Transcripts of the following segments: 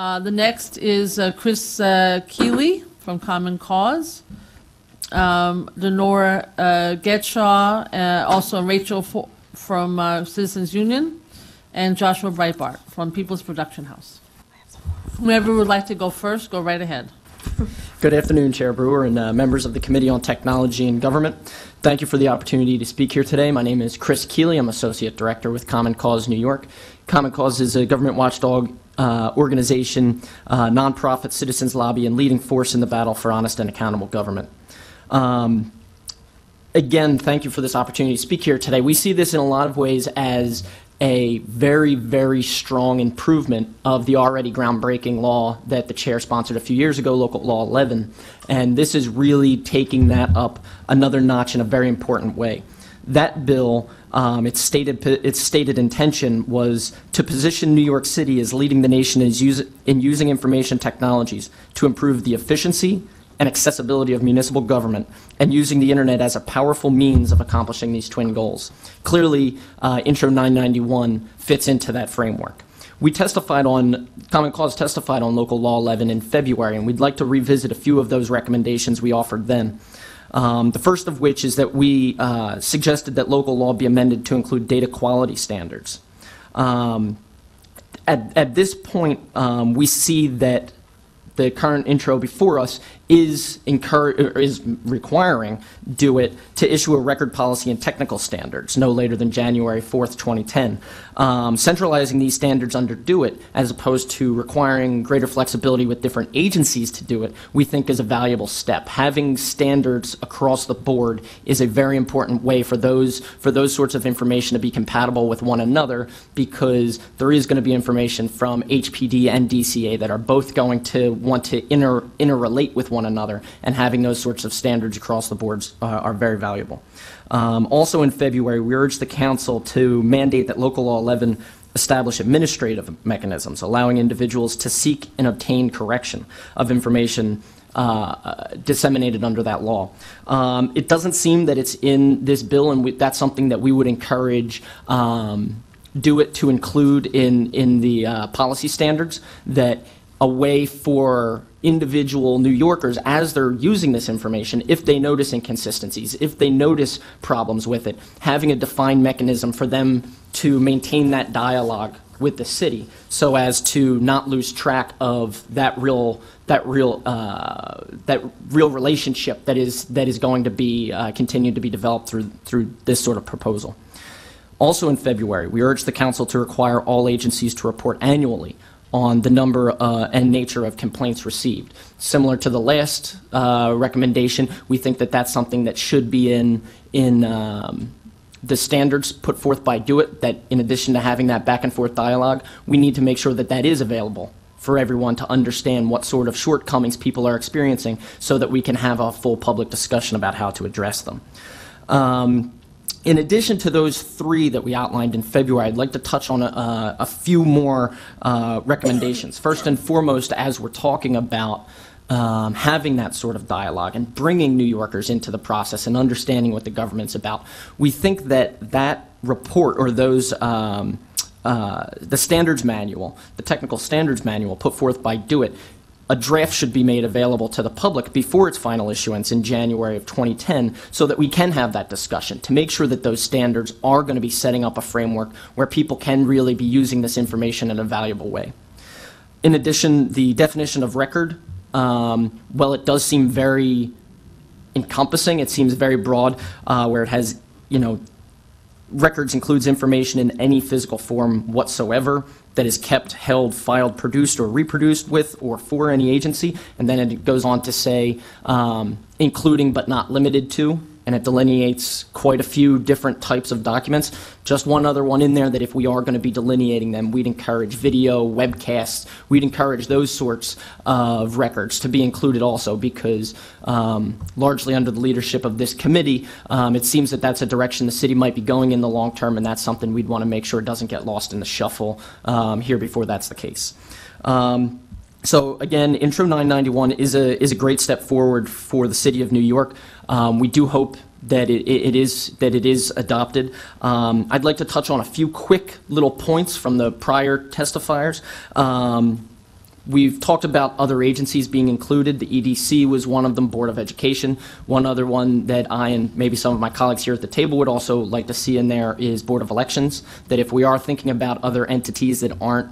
The next is Chris Keeley from Common Cause, Denora Getachew, also Rachael from Citizens Union, and Joshua Breitbart from People's Production House. Whoever would like to go first, go right ahead. Good afternoon, Chair Brewer and members of the Committee on Technology and Government. Thank you for the opportunity to speak here today. My name is Chris Keeley. I'm Associate Director with Common Cause New York. Common Cause is a government watchdog organization, nonprofit citizens lobby, and leading force in the battle for honest and accountable government. Again, thank you for this opportunity to speak here today. We see this in a lot of ways as a very, very strong improvement of the already groundbreaking law that the chair sponsored a few years ago, Local Law 11. And this is really taking that up another notch in a very important way. That bill, its stated intention was to position New York City as leading the nation in using information technologies to improve the efficiency and accessibility of municipal government, and using the internet as a powerful means of accomplishing these twin goals. Clearly, Intro 991 fits into that framework. Common Cause testified on Local Law 11 in February, and we'd like to revisit a few of those recommendations we offered then. The first of which is that we suggested that local law be amended to include data quality standards. At this point, we see that the current intro before us is requiring DO-IT to issue a record policy and technical standards no later than January 4th, 2010. Centralizing these standards under DO-IT, as opposed to requiring greater flexibility with different agencies to do it, we think is a valuable step. Having standards across the board is a very important way for those sorts of information to be compatible with one another, because there is going to be information from HPD and DCA that are both going to want to interrelate with one another, and having those sorts of standards across the boards are very valuable. Also in February, we urged the Council to mandate that Local Law 11 establish administrative mechanisms, allowing individuals to seek and obtain correction of information disseminated under that law. It doesn't seem that it's in this bill, and that's something that we would encourage DO-IT to include in the policy standards, that a way for individual New Yorkers, as they're using this information, if they notice inconsistencies, if they notice problems with it, having a defined mechanism for them to maintain that dialogue with the city, so as to not lose track of that real relationship that is going to be continued to be developed through this sort of proposal. Also in February, we urged the Council to require all agencies to report annually on the number and nature of complaints received. Similar to the last recommendation, we think that that's something that should be in the standards put forth by DO-IT, that in addition to having that back and forth dialogue, we need to make sure that that is available for everyone to understand what sort of shortcomings people are experiencing, so that we can have a full public discussion about how to address them. In addition to those three that we outlined in February, I'd like to touch on a few more recommendations. First and foremost, as we're talking about having that sort of dialogue and bringing New Yorkers into the process and understanding what the government's about, we think that report, or those the standards manual, the technical standards manual put forth by DO-IT, a draft should be made available to the public before its final issuance in January of 2010, so that we can have that discussion to make sure that those standards are going to be setting up a framework where people can really be using this information in a valuable way. In addition, the definition of record, well, it does seem very encompassing. It seems very broad, where it has, records includes information in any physical form whatsoever that is kept, held, filed, produced, or reproduced with or for any agency. And then it goes on to say, including but not limited to, and it delineates quite a few different types of documents. Just one other one in there, that if we are going to be delineating them, we'd encourage video, webcasts, we'd encourage those sorts of records to be included also, because largely under the leadership of this committee, it seems that that's a direction the city might be going in the long term, and that's something we'd want to make sure doesn't get lost in the shuffle here before that's the case. So again, Intro 991 is a great step forward for the city of New York. We do hope that it is adopted. I'd like to touch on a few quick little points from the prior testifiers. We've talked about other agencies being included. The EDC was one of them, Board of Education. One other one that I and maybe some of my colleagues here at the table would also like to see in there is Board of Elections, that if we are thinking about other entities that aren't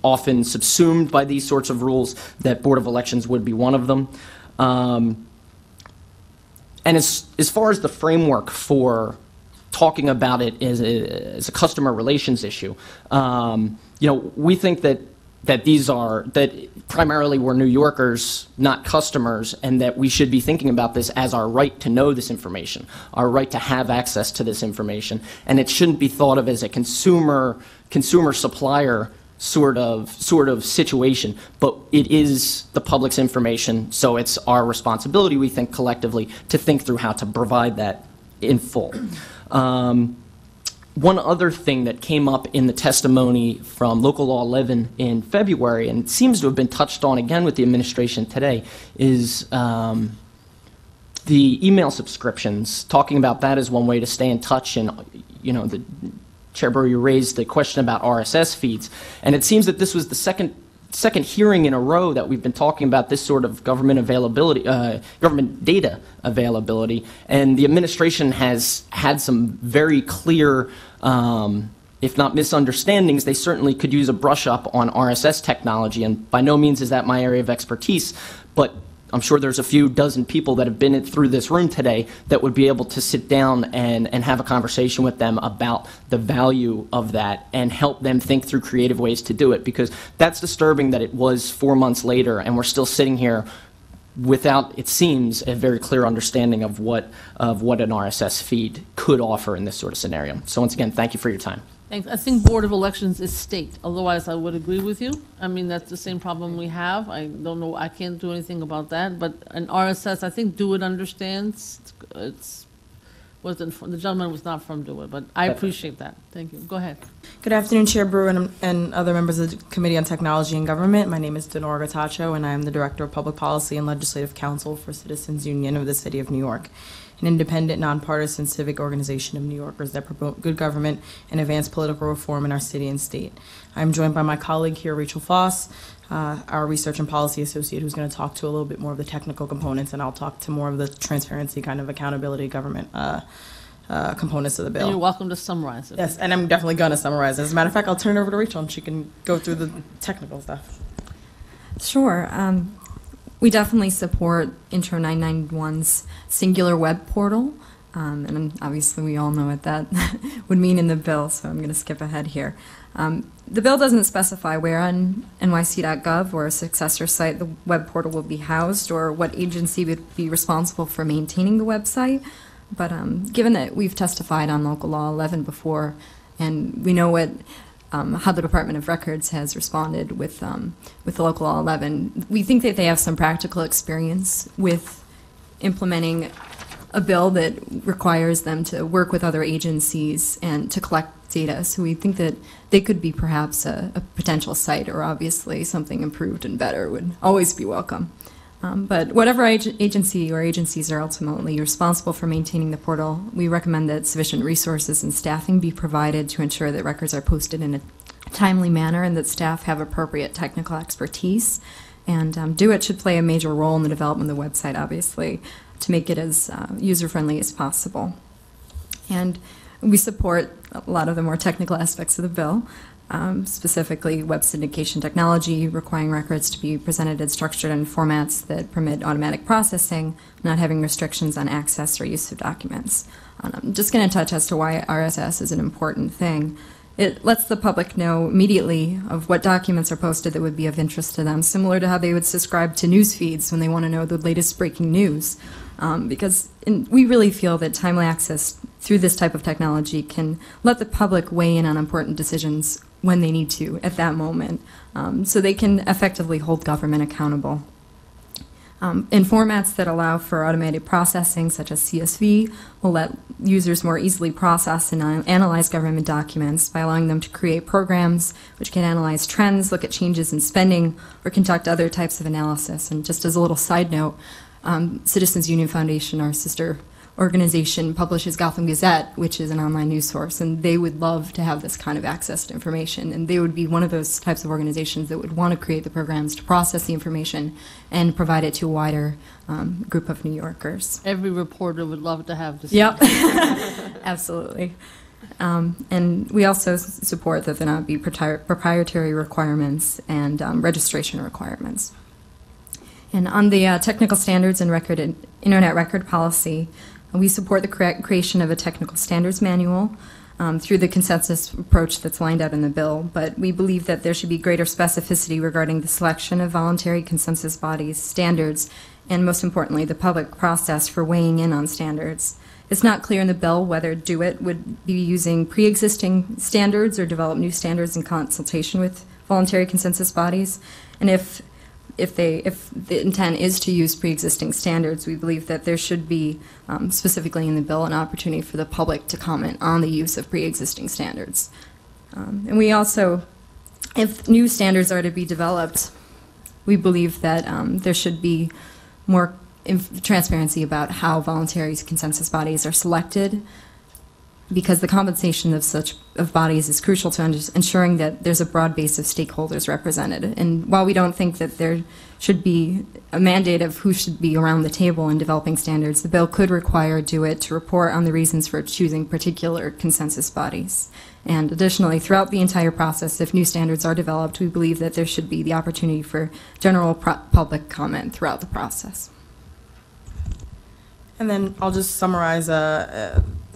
often subsumed by these sorts of rules, that Board of Elections would be one of them. And as far as the framework for talking about it as a customer relations issue, we think that primarily we're New Yorkers, not customers, and that we should be thinking about this as our right to know this information, our right to have access to this information, and it shouldn't be thought of as a consumer supplier sort of situation, but it is the public's information, so it's our responsibility, we think collectively, to think through how to provide that in full. One other thing that came up in the testimony from Local Law 11 in February, and it seems to have been touched on again with the administration today, is the email subscriptions. Talking about that as one way to stay in touch, and the Chair Brewer, you raised the question about RSS feeds, and it seems that this was the second hearing in a row that we've been talking about this sort of government availability, government data availability, and the administration has had some very clear, if not misunderstandings, they certainly could use a brush up on RSS technology, and by no means is that my area of expertise, but I'm sure there's a few dozen people that have been through this room today that would be able to sit down and have a conversation with them about the value of that and help them think through creative ways to do it, because that's disturbing that it was 4 months later and we're still sitting here without, it seems, a very clear understanding of what an RSS feed could offer in this sort of scenario. So once again, thank you for your time. Thanks. I think Board of Elections is state. Otherwise, I would agree with you. I mean, that's the same problem we have. I don't know. I can't do anything about that. But an RSS, I think DeWitt understands. The gentleman was not from DeWitt, but I appreciate that. Thank you. Go ahead. Good afternoon, Chair Brewer and other members of the Committee on Technology and Government. My name is Denora, Getachew, and I am the Director of Public Policy and Legislative Counsel for Citizens Union of the City of New York, an independent, nonpartisan civic organization of New Yorkers that promote good government and advance political reform in our city and state. I'm joined by my colleague here, Rachael Fauss, our research and policy associate, who's going to talk to a little bit more of the technical components, and I'll talk to more of the transparency, kind of accountability, government components of the bill. And you're welcome to summarize it. Yes, and I'm definitely going to summarize it. As a matter of fact, I'll turn it over to Rachael, and she can go through the technical stuff. Sure. We definitely support Intro 991's singular web portal, and obviously we all know what that would mean in the bill, so I'm going to skip ahead here. The bill doesn't specify where on nyc.gov or a successor site the web portal will be housed or what agency would be responsible for maintaining the website, but given that we've testified on Local Law 11 before, and we know what how the Department of Records has responded with the Local Law 11. We think that they have some practical experience with implementing a bill that requires them to work with other agencies and to collect data. So we think that they could be perhaps a potential site, or obviously something improved and better would always be welcome. But whatever agency or agencies are ultimately responsible for maintaining the portal, we recommend that sufficient resources and staffing be provided to ensure that records are posted in a timely manner and that staff have appropriate technical expertise. And DeWitt should play a major role in the development of the website, obviously, to make it as user-friendly as possible. And we support a lot of the more technical aspects of the bill. Specifically web syndication technology, requiring records to be presented and structured in formats that permit automatic processing, not having restrictions on access or use of documents. I'm just going to touch as to why RSS is an important thing. It lets the public know immediately of what documents are posted that would be of interest to them, similar to how they would subscribe to news feeds when they want to know the latest breaking news. Because we really feel that timely access through this type of technology can let the public weigh in on important decisions when they need to at that moment, so they can effectively hold government accountable. In formats that allow for automated processing, such as CSV, will let users more easily process and analyze government documents by allowing them to create programs which can analyze trends, look at changes in spending, or conduct other types of analysis. And just as a little side note, Citizens Union Foundation, our sister organization publishes Gotham Gazette, which is an online news source, and they would love to have this kind of access to information. And they would be one of those types of organizations that would want to create the programs to process the information and provide it to a wider group of New Yorkers. Every reporter would love to have this. Yep, absolutely. And we also support that there not be proprietary requirements and registration requirements. And on the technical standards and internet record policy, we support the creation of a technical standards manual through the consensus approach that's lined out in the bill, but we believe that there should be greater specificity regarding the selection of voluntary consensus bodies, standards, and most importantly, the public process for weighing in on standards. It's not clear in the bill whether DO-IT would be using pre-existing standards or develop new standards in consultation with voluntary consensus bodies, and if the intent is to use pre-existing standards, we believe that there should be, specifically in the bill, an opportunity for the public to comment on the use of pre-existing standards. And we also, if new standards are to be developed, we believe that there should be more transparency about how voluntary consensus bodies are selected, because the compensation of bodies is crucial to ensuring that there's a broad base of stakeholders represented. And while we don't think that there should be a mandate of who should be around the table in developing standards, the bill could require DO-IT to report on the reasons for choosing particular consensus bodies. And additionally, throughout the entire process, if new standards are developed, we believe that there should be the opportunity for general public comment throughout the process. And then I'll just summarize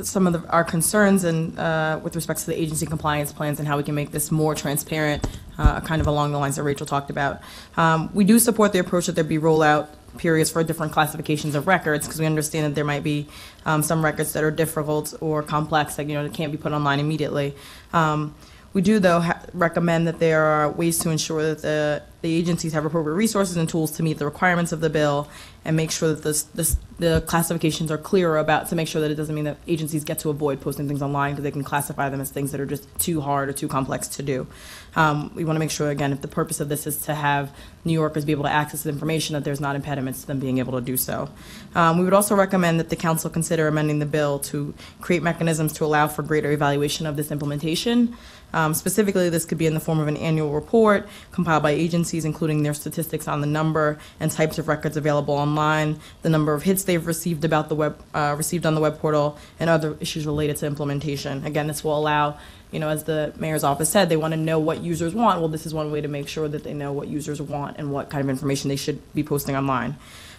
some of our concerns and with respect to the agency compliance plans and how we can make this more transparent, kind of along the lines that Rachel talked about. We do support the approach that there be rollout periods for different classifications of records, because we understand that there might be some records that are difficult or complex that that can't be put online immediately. We do, though, recommend that there are ways to ensure that the agencies have appropriate resources and tools to meet the requirements of the bill, and make sure that the classifications are clearer about, to make sure that it doesn't mean that agencies get to avoid posting things online because they can classify them as things that are just too hard or too complex to do. We want to make sure, again, if the purpose of this is to have New Yorkers be able to access the information, that there's not impediments to them being able to do so. We would also recommend that the council consider amending the bill to create mechanisms to allow for greater evaluation of this implementation. Specifically, this could be in the form of an annual report compiled by agencies, including their statistics on the number and types of records available online, the number of hits they've received about the received on the web portal, and other issues related to implementation. Again, this will allow, as the mayor's office said, they want to know what users want. Well, this is one way to make sure that they know what users want and what kind of information they should be posting online.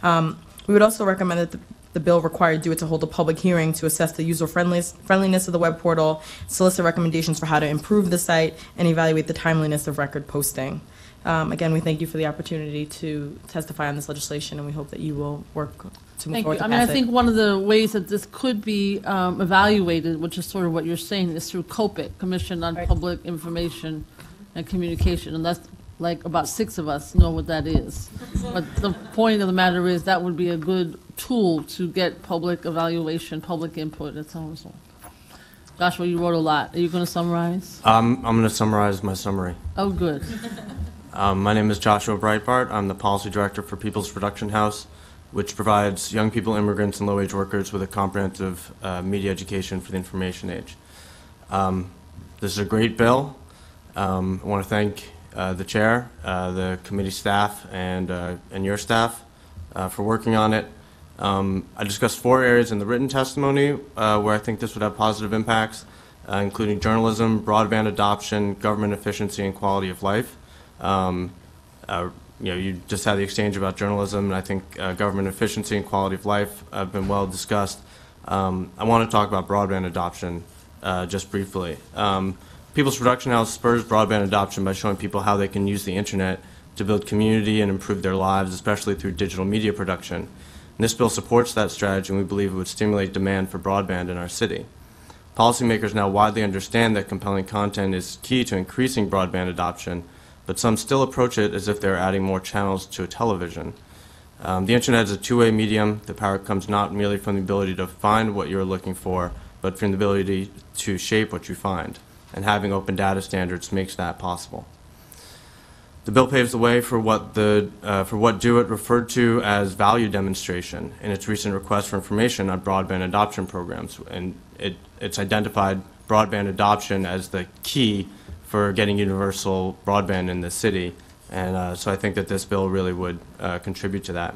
We would also recommend that the bill required DO-IT to hold a public hearing to assess the user-friendliness of the web portal, solicit recommendations for how to improve the site, and evaluate the timeliness of record posting. Again, we thank you for the opportunity to testify on this legislation, and we hope that you will work to move forward to pass it. I think one of the ways that this could be evaluated, which is sort of what you're saying, is through COPIC, Commission on Public Information and Communication, and that's like about 6 of us know what that is. But the point of the matter is that would be a good tool to get public evaluation, public input, and so on and so on. Joshua, you wrote a lot. Are you going to summarize? I'm going to summarize my summary. Oh, good. My name is Joshua Breitbart. I'm the Policy Director for People's Production House, which provides young people, immigrants, and low-wage workers with a comprehensive media education for the information age. This is a great bill. I want to thank the chair, the committee staff, and your staff for working on it. I discussed 4 areas in the written testimony where I think this would have positive impacts, including journalism, broadband adoption, government efficiency, and quality of life. You just had the exchange about journalism, and I think government efficiency and quality of life have been well discussed. I want to talk about broadband adoption just briefly. People's Production House spurs broadband adoption by showing people how they can use the internet to build community and improve their lives, especially through digital media production. And this bill supports that strategy, and we believe it would stimulate demand for broadband in our city. Policymakers now widely understand that compelling content is key to increasing broadband adoption, but some still approach it as if they're adding more channels to a television. The internet is a two-way medium. The power comes not merely from the ability to find what you're looking for, but from the ability to shape what you find. And having open data standards makes that possible. The bill paves the way for what Do It referred to as value demonstration in its recent request for information on broadband adoption programs, and it's identified broadband adoption as the key for getting universal broadband in the city, and so I think that this bill really would contribute to that.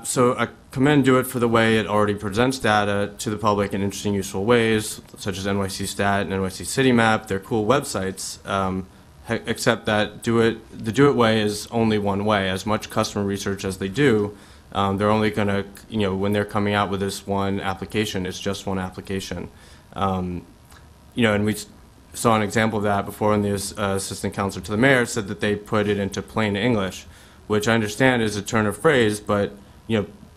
So I commend Do It for the way it already presents data to the public in interesting, useful ways, such as NYC Stat and NYC City Map. They're cool websites, except that the Do It way is only one way. As much customer research as they do, they're only going to, when they're coming out with this one application, it's just one application. And we saw an example of that before when the assistant counselor to the mayor said that they put it into plain English, which I understand is a turn of phrase, but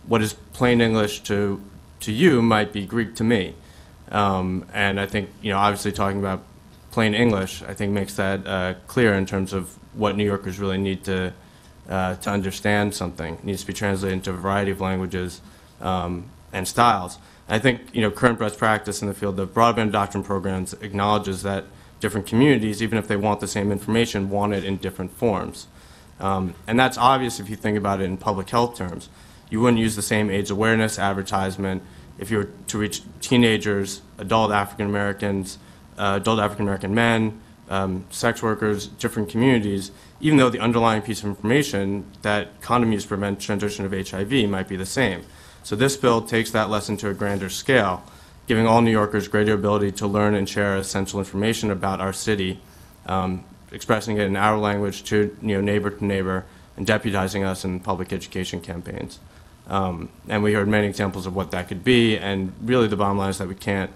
what is plain English to you might be Greek to me. And I think, obviously talking about plain English, I think makes that clear in terms of what New Yorkers really need to understand something. It needs to be translated into a variety of languages and styles. I think, current best practice in the field of broadband adoption programs acknowledges that different communities, even if they want the same information, want it in different forms. And that's obvious if you think about it in public health terms. You wouldn't use the same AIDS awareness advertisement if you were to reach teenagers, adult African American men, sex workers, different communities, even though the underlying piece of information that condom use prevents transmission of HIV might be the same. So this bill takes that lesson to a grander scale, giving all New Yorkers greater ability to learn and share essential information about our city, expressing it in our language to neighbor, and deputizing us in public education campaigns. And we heard many examples of what that could be, and really the bottom line is that we can't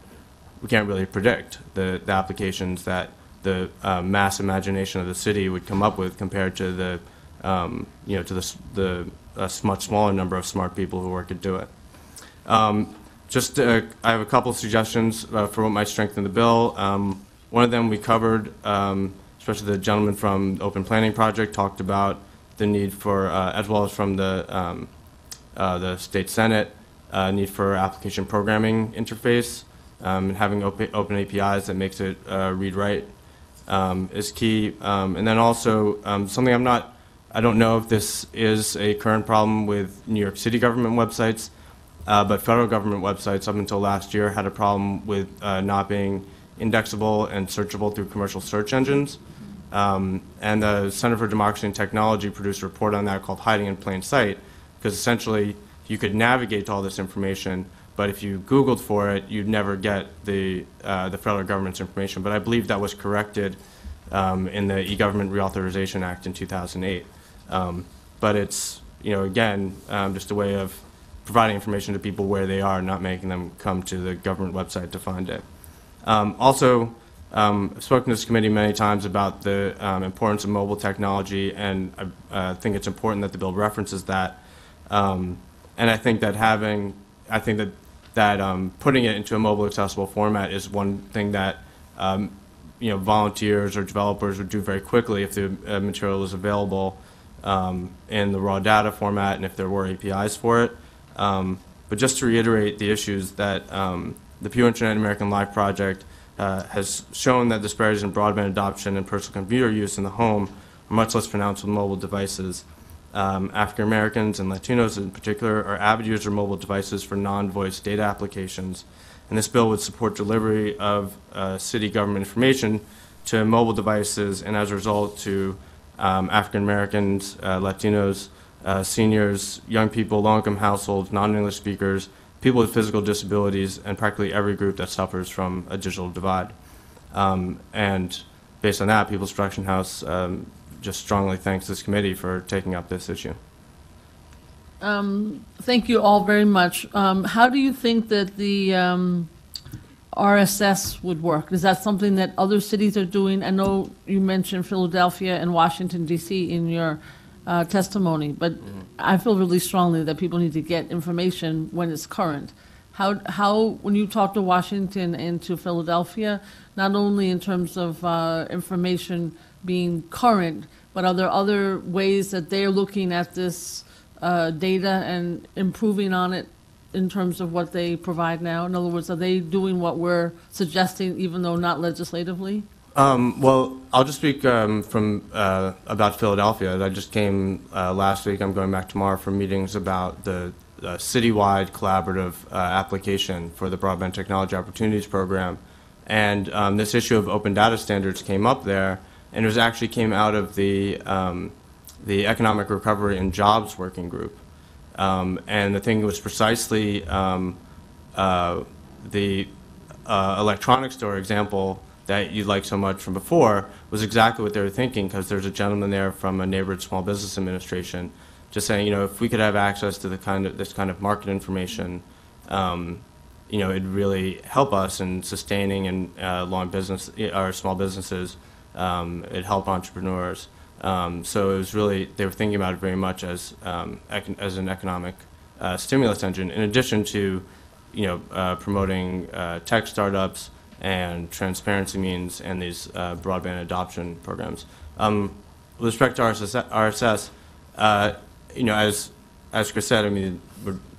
really predict the applications that the mass imagination of the city would come up with compared to the much smaller number of smart people who work at Do It. I have a couple of suggestions for what might strengthen the bill. One of them we covered, especially the gentleman from Open Planning Project talked about the need for, as well as from the State Senate, need for application programming interface, and having open APIs that makes it read-write is key. And then also something I don't know if this is a current problem with New York City government websites, but federal government websites up until last year had a problem with not being indexable and searchable through commercial search engines. And the Center for Democracy and Technology produced a report on that called Hiding in Plain Sight, because essentially you could navigate to all this information, but if you Googled for it, you'd never get the federal government's information. But I believe that was corrected in the E-Government Reauthorization Act in 2008. But it's, again, just a way of providing information to people where they are, not making them come to the government website to find it. Also, I've spoken to this committee many times about the importance of mobile technology, and I think it's important that the bill references that. And I think that putting it into a mobile accessible format is one thing that volunteers or developers would do very quickly if the material is available in the raw data format and if there were APIs for it. But just to reiterate the issues that the Pew Internet American Life Project has shown that disparities in broadband adoption and personal computer use in the home are much less pronounced with mobile devices. African Americans and Latinos in particular are avid users of mobile devices for non-voice data applications, and this bill would support delivery of city government information to mobile devices, and as a result to African Americans, Latinos, seniors, young people, low-income households, non-English speakers, people with physical disabilities, and practically every group that suffers from a digital divide. And based on that, People's Production House just strongly thanks this committee for taking up this issue. Thank you all very much. How do you think that the RSS would work? Is that something that other cities are doing? I know you mentioned Philadelphia and Washington, D.C. in your testimony, but I feel really strongly that people need to get information when it's current. How when you talk to Washington and to Philadelphia, not only in terms of information being current, but are there other ways that they're looking at this data and improving on it in terms of what they provide now? In other words, are they doing what we're suggesting, even though not legislatively? Well, I'll just speak from about Philadelphia. I just came last week. I'm going back tomorrow for meetings about the citywide collaborative application for the Broadband Technology Opportunities Program. And this issue of open data standards came up there, and it was actually came out of the Economic Recovery and Jobs Working Group. And the thing was precisely the electronic store example that you liked so much from before was exactly what they were thinking, because there's a gentleman there from a neighborhood small business administration just saying, you know, if we could have access to this kind of market information, you know, it'd really help us in sustaining and lawn business, our small businesses. It'd help entrepreneurs. So it was really, they were thinking about it very much as an economic stimulus engine, in addition to, you know, promoting tech startups and transparency means and these broadband adoption programs. With respect to RSS, you know, as Chris said, I mean,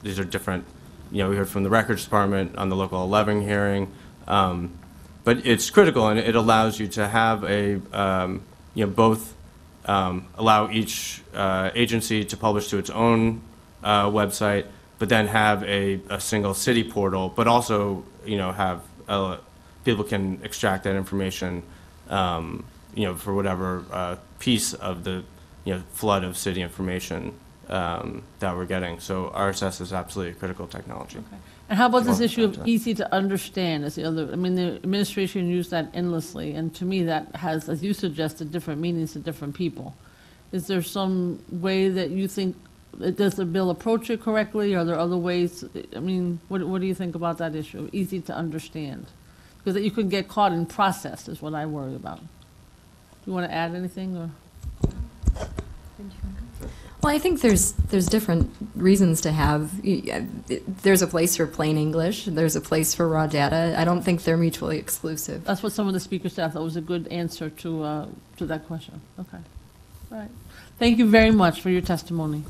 these are different. You know, we heard from the Records Department on the Local 11 hearing, but it's critical, and it allows you to have a, you know, both allow each agency to publish to its own website, but then have a single city portal, but also, you know, have people can extract that information, you know, for whatever piece of the, you know, flood of city information that we're getting. So RSS is absolutely a critical technology. Okay. And how about this issue of easy to understand? As the other, I mean, the administration used that endlessly, and to me that has, as you suggested, different meanings to different people. Is there some way that you think, does the bill approach it correctly? Are there other ways? I mean, what do you think about that issue, easy to understand? Because that you could get caught in process is what I worry about. Do you want to add anything, or? Well, I think there's different reasons to have. There's a place for plain English. There's a place for raw data. I don't think they're mutually exclusive. That's what some of the speakers said. I thought was a good answer to that question. Okay. All right. Thank you very much for your testimony.